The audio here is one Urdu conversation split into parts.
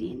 3।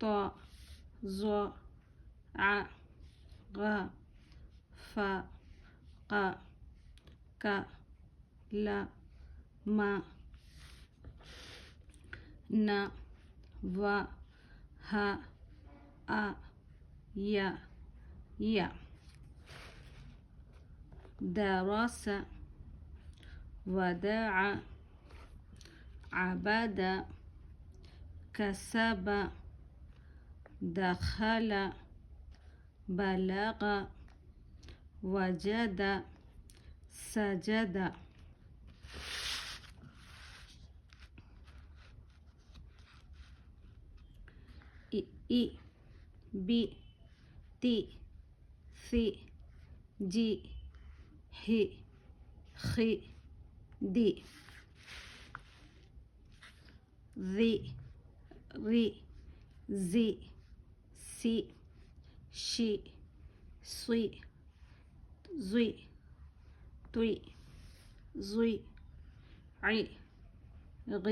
ط, ظ, ع, غ, ف, ق, ك, ل, م, ن, و, ه, أ، ي، ي. درس، وداع، عبد، كسب، دخل، بلغ، وجد، سجد. إ، ب، ت، ث، ج، ح، خ، د. ذ، ر، ز، س، ش، ص، ظ، ط، ظ، ع، غ،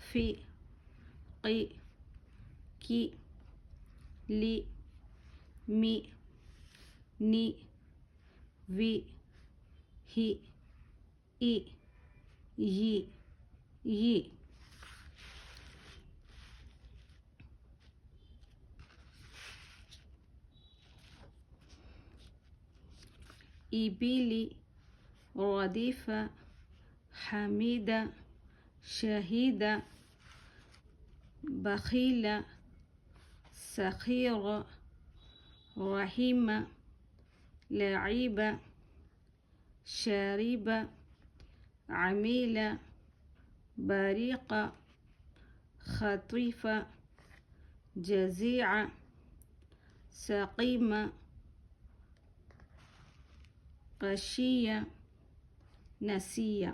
ف، ق، ك، ل، م، ن، و، ه، إ، ي، ي. إبل، ردف، حميد، شهيد، بخيل، سخير، رحيم، لعيب، Sharib, عميل، بريق، خطيف، جزيع، سقيم، قشية، نسية.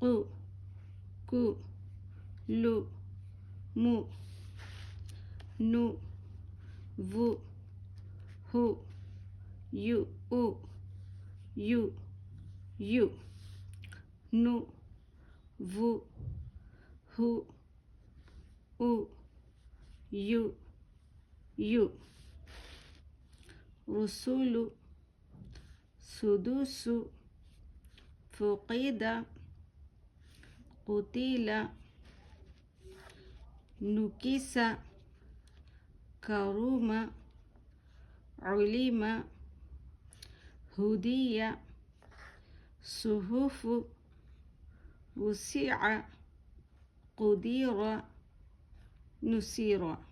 qu, ku, lu, mu, nu, vu, hu, yu, u, yu, yu. Nu, vu, hu, u, yu, yu. Rusulu, sudusu, فقد، قتل، نكس، كرم، علم، هدي، صحف، وسع، قدير، نسير.